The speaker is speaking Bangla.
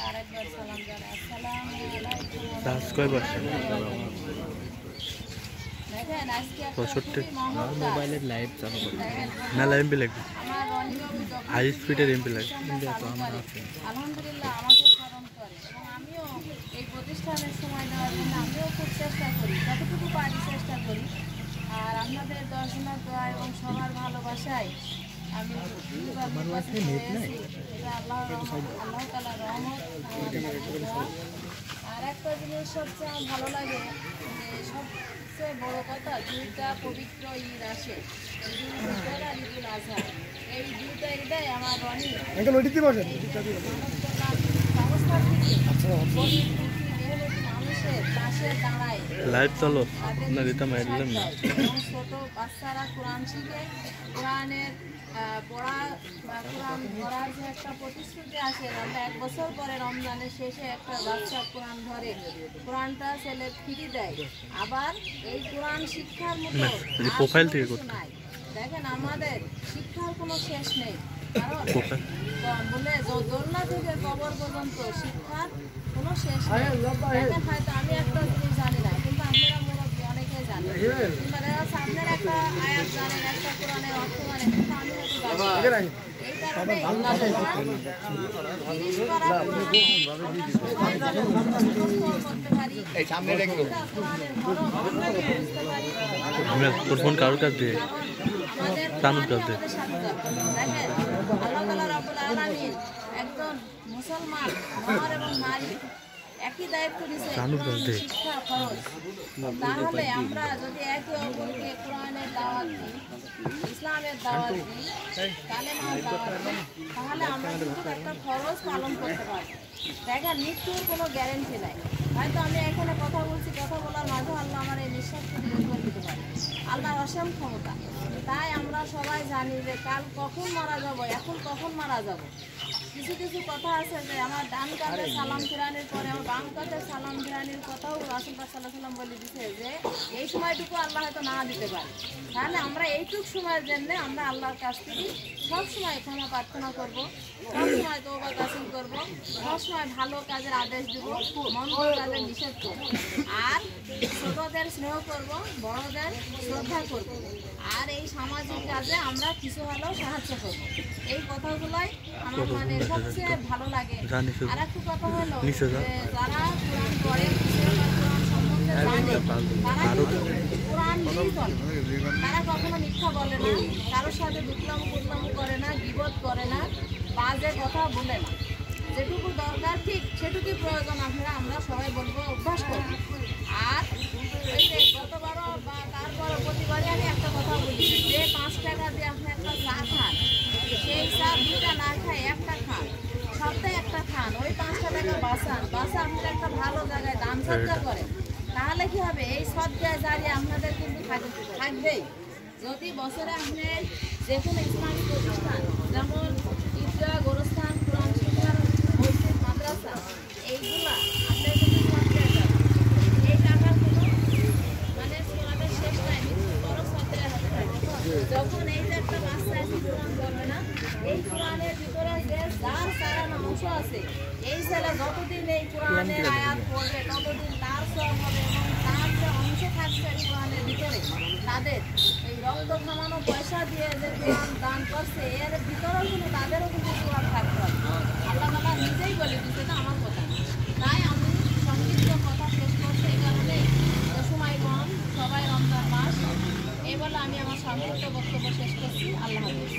আরেকবার সালাম জানাই। আসসালামু আলাইকুম। দেখেন আজকে একটা খুবই মহৎ মোবাইলের লাইভ চালু করি মেলা এমপি লাগবে, আমার রনিবাবু যখন হাই স্পিডের এমপি লাগবে। আলহামদুলিল্লাহ আমাকে স্মরণ করে এবং আমিও এই প্রতিষ্ঠানের সময় দেওয়ার জন্য আমিও খুব চেষ্টা করি, যতটুকু পারি চেষ্টা করি। আর আপনাদের দর্শনের দোয়া এবং সবার ভালোবাসায় আমি আল্লাহ তাআলার রহমত। আর একটা জিনিস সবচেয়ে আমার ভালো লাগে যে সবচেয়ে বড় কথা, দুইটা পবিত্র ঈদ আসে, ঈদুল আর ঈদুল আজহা। এই দুইটা ঈদে আমার রনি সংস্থা থেকে মানুষের পাশে দাঁড়ায়, লাইভ চলো না দিতাম না। ছোট বাচ্চারা কোরআন শিখে, কোরআনের পড়া বা কোরআন ধরার যে একটা প্রতিশ্রুতি আসে, আমরা 1 বছর পরে রমজানের শেষে একটা বাচ্চা কোরআন ধরে, কোরআনটা ছেলে ফিরিয়ে দেয়। আবার এই কোরআন শিক্ষার মতো প্রোফাইল থেকে নাই। দেখেন আমাদের শিক্ষার কোনো শেষ নেই, কারণ বলে দোলনা থেকে কবর পর্যন্ত শিক্ষার কোনো শেষ নেই। দেখেন হয়তো আমি একটা জিনিস জানি না, কিন্তু আপনারা মুরব্বী অনেকে জানেন, কিংবা দেখা যাচ্ছে আপনারা একটা আয়াত জানেন, একটা কোরআনের অর্থ জানেন, কিন্তু আমি হয়তো জানি না। এই কারণে তোর ফোন কারোর কাছ দিয়ে তানুর কাছ দিয়ে একজন মুসলমান নর এবং নারী একই দায়িত্ব দিচ্ছে, শিক্ষা খরচ। তাহলে আমরা যদি একে অপরকে কোরআনের দাওয়াত দিই, ইসলামের দাওয়াত দিই, কালেমার দাওয়াত দিই, তাহলে আমরা কিন্তু একটা খরচ পালন করতে পারবো। দেখেন মৃত্যুর কোনো গ্যারেন্টি নাই। হয়তো আমি এখানে কথা বলছি, কথা বলার মাঝে আল্লাহ আমার এই নিঃশ্বাসকে দূর করে দিতে পারে, আল্লাহর অসীম ক্ষমতা। তাই আমরা সবাই জানি যে কাল কখন মারা যাব, এখন কখন মারা যাব। কিছু কিছু কথা আছে যে আমার ডান কাঁধে সালাম ফিরানির পরে আমার বাম কাঁধে সালাম ফিরানির কথাও রাসূল পাক সাল্লাল্লাহু আলাইহি ওয়াসাল্লাম বলে দিয়েছে যে এই সময়টুকু আল্লাহ হয়তো না দিতে পারে। তাহলে আমরা এইটুক সময়ের জন্য আমরা আল্লাহর কাছ থেকে সবসময় ক্ষমা প্রার্থনা করবো, সবসময় তওবা কাসিম করবো, সবসময় ভালো কাজের আদেশ দিব, মন্দ কাজের নিষেধ করবো। আর ছোটদের স্নেহ করব, বড়দের শ্রদ্ধা করব। আর এই সামাজিক কাজে আমরা কিছু হলেও সাহায্য করব। এই কথাগুলোই আমার মানে সবচেয়ে ভালো লাগে। আর একটা কথা হলো যে যারা কোরআন পড়ে, কোরআন সম্বন্ধে জানে, তারা কোরআন নিয়ে চলে। তারা কখনো মিথ্যা বলে না, কারোর সাথে দুকলামো কুটলামো করে না, গীবত করে না, বাজে কথা বলে না। যেটুকু দরকার ঠিক সেটুকুই প্রয়োজন আমরা সবাই বলবো, অভ্যাস করবো। আর এই যে গতবারও বা তারপর প্রতিবারই আমি একটা কথা বলি, যে 5 টাকা দিয়ে আপনি একটা চা খান, সেই চা 2টা না খায় 1টা খান, সপ্তাহে 1টা খান, ওই 5টা টাকা বাঁচান, আপনি একটা ভালো জায়গায় দান সজ্জা করেন, তাহলে কি হবে? এই সজ্জায় দাঁড়িয়ে আপনাদের কিন্তু থাকবেই। যদি বছরে আপনি যে কোনো ইসলামিক প্রতিষ্ঠান যেমন ঈদগাহ, গোরস্থান, কোরআন শিক্ষার মসজিদ, মাদ্রাসা, এইগুলা আপনার কিন্তু সজ্জায় যাবে। এই টাকার কোনো মানে আমাদের শেষ নাই, বড় সজ্জায় হাতে থাকে। যখন এই যে একটা বাচ্চা এসে কোরআন করবে না, এই কোরআনের ভিতরে যে যার চালানো অংশ আছে, এই ছেলে যতদিন এই কোরআনের আয়াত পড়বে ততদিন তার সব হবে, এবং তার যে অংশ থাকছে কোরআনের ভিতরে, তাদের এই রক্ত থামানো পয়সা দিয়ে যে কোরআন দান করছে, এর ভিতরেও কিন্তু তাদেরও কিন্তু কোরআন থাকতে হবে। আল্লাহ তাআলা নিজেই বলে দিচ্ছে, না আমার কথা। তাই আমি সংক্ষিপ্ত কথা শেষ করছি এই কারণে, সময় কম, সবাই রমজান মাস, এই বলে আমি আমার সংক্ষিপ্ত বক্তব্য শেষ করছি। আল্লাহ হাফেজ।